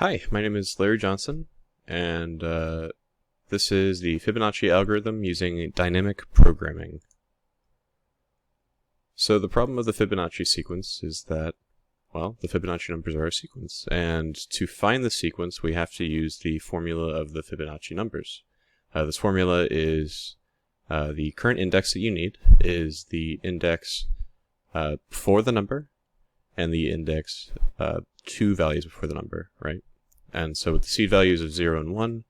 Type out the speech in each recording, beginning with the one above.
Hi, my name is Larry Johnson, and this is the Fibonacci algorithm using dynamic programming. So the problem of the Fibonacci sequence is that, well, the Fibonacci numbers are a sequence, and to find the sequence we have to use the formula of the Fibonacci numbers. This formula is the current index that you need is the index for the number and the index 2 values before the number, right? And so with the seed values of 0 and 1,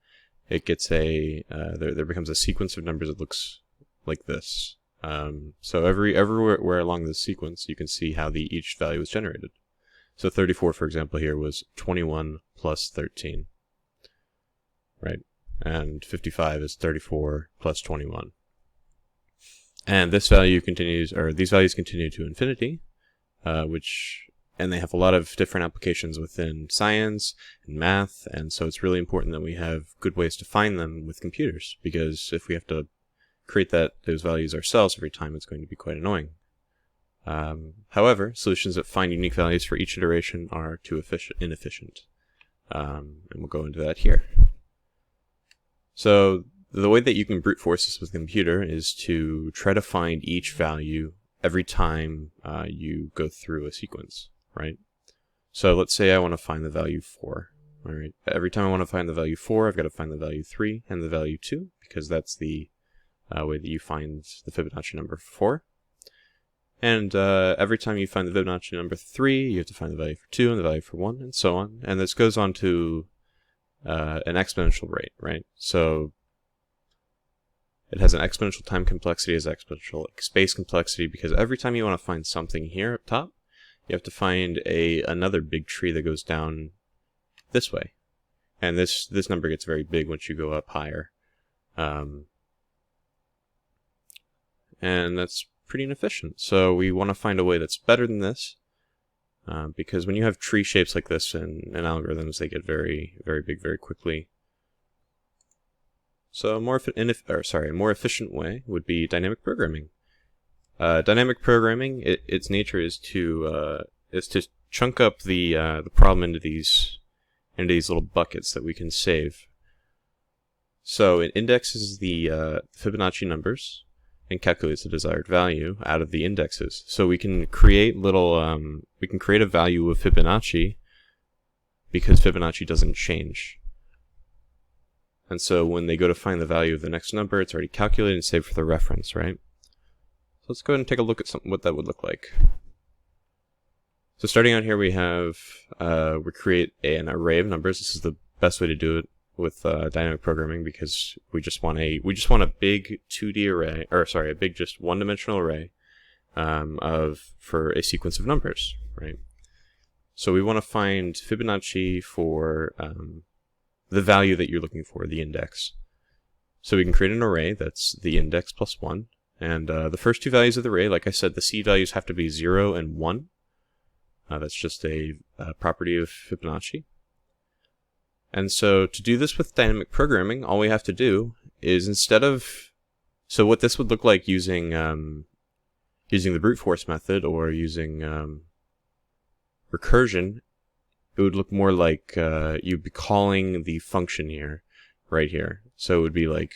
it gets there becomes a sequence of numbers that looks like this. So everywhere along this sequence, you can see how each value was generated. So 34, for example, here was 21 plus 13, right? And 55 is 34 plus 21. And this value continues, or these values continue to infinity, and they have a lot of different applications within science and math, and so it's really important that we have good ways to find them with computers, because if we have to create those values ourselves every time, it's going to be quite annoying. However, solutions that find unique values for each iteration are too inefficient, and we'll go into that here. So the way that you can brute force this with a computer is to try to find each value every time you go through a sequence. Right? So let's say I want to find the value 4. All right. Every time I want to find the value 4, I've got to find the value 3 and the value 2, because that's the way that you find the Fibonacci number 4. And every time you find the Fibonacci number 3, you have to find the value for 2 and the value for 1, and so on. And this goes on to an exponential rate, right? So it has an exponential time complexity as exponential space complexity, because every time you want to find something here up top, you have to find another big tree that goes down this way. And this number gets very big once you go up higher. And that's pretty inefficient. So we want to find a way that's better than this, because when you have tree shapes like this in algorithms, they get very, very big very quickly. So a more efficient way would be dynamic programming. Dynamic programming, its nature is to chunk up the problem into these little buckets that we can save. So it indexes the Fibonacci numbers and calculates the desired value out of the indexes. So we can create a value of Fibonacci because Fibonacci doesn't change. And so when they go to find the value of the next number, it's already calculated and saved for the reference, right? So let's go ahead and take a look at what that would look like. So starting out here, we create an array of numbers. This is the best way to do it with dynamic programming, because we just want a big 2D array, a big just one-dimensional array for a sequence of numbers, right? So we want to find Fibonacci for the value that you're looking for, the index. So we can create an array that's the index plus 1. And the first two values of the array, like I said, the seed values have to be 0 and 1. That's just a property of Fibonacci. And so to do this with dynamic programming, all we have to do is so what this would look like using the brute force method or using recursion, it would look more like you'd be calling the function here, right here. So it would be like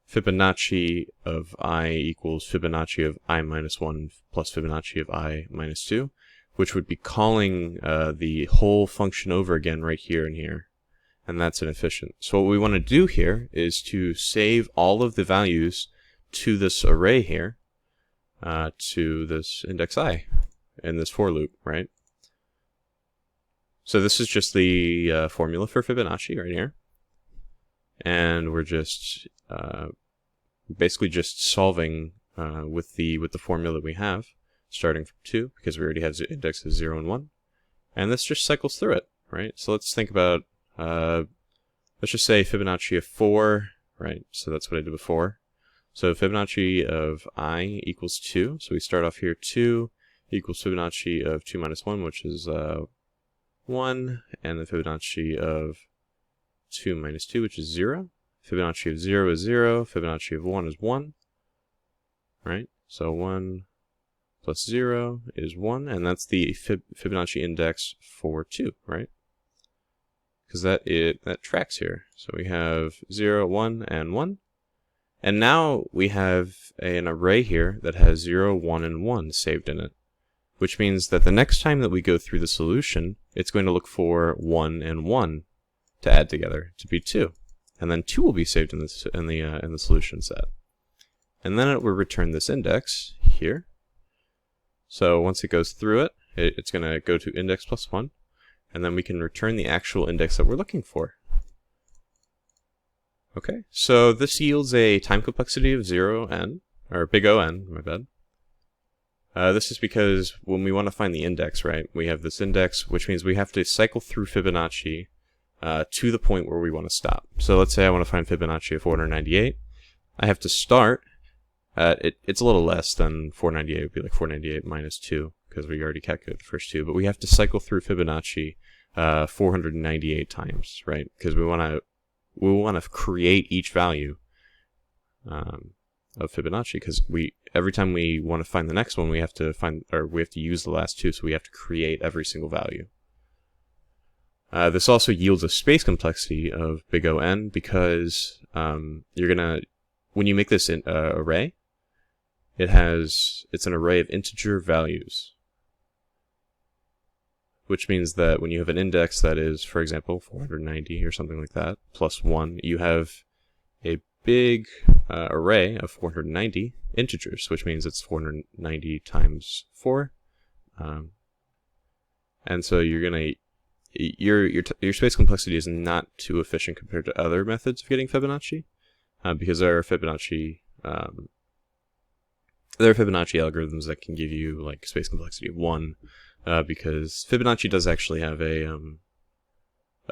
Fibonacci of I equals Fibonacci of I minus 1 plus Fibonacci of I minus 2, which would be calling the whole function over again right here and here. And that's inefficient. So what we want to do here is to save all of the values to this array here, to this index I in this for loop, right? So this is just the formula for Fibonacci right here. And we're just basically just solving with the formula we have, starting from 2, because we already have indexes 0 and 1. And this just cycles through it, right? So let's think about, let's just say Fibonacci of 4, right? So that's what I did before. So Fibonacci of I equals 2. So we start off here, 2 equals Fibonacci of 2 minus 1, which is 1, and the Fibonacci of 2 minus 2, which is 0. Fibonacci of 0 is 0. Fibonacci of 1 is 1. Right? So 1 plus 0 is 1, and that's the Fibonacci index for 2, right? because that tracks here. So we have 0, 1, and 1. And now we have an array here that has 0, 1, and 1 saved in it, which means that the next time that we go through the solution, it's going to look for 1 and 1 to add together to be 2. And then 2 will be saved in the solution set. And then it will return this index here. So once it goes through it, it's going to go to index plus 1, and then we can return the actual index that we're looking for. Okay, so this yields a time complexity of 0n, or big O(n), my bad. This is because when we want to find the index, right, we have this index, which means we have to cycle through Fibonacci to the point where we want to stop. So let's say I want to find Fibonacci of 498. I have to start at, it's a little less than 498, it would be like 498 minus 2, because we already calculated the first two, but we have to cycle through Fibonacci 498 times, right, because we want to create each value of Fibonacci, because every time we want to find the next one, we have to use the last two, so we have to create every single value. This also yields a space complexity of big O(n), because when you make this array, it's an array of integer values, which means that when you have an index that is, for example, 490 or something like that, plus 1, you have a big array of 490 integers, which means it's 490 times 4. And so your space complexity is not too efficient compared to other methods of getting Fibonacci, because there are Fibonacci algorithms that can give you like space complexity of 1. Because Fibonacci does actually have a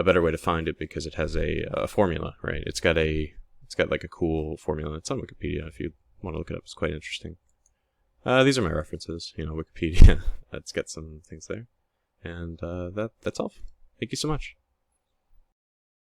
better way to find it, because it has a formula, right? It's got like a cool formula. It's on Wikipedia if you want to look it up. It's quite interesting. These are my references. Wikipedia. It's got some things there, and that's all. Thank you so much.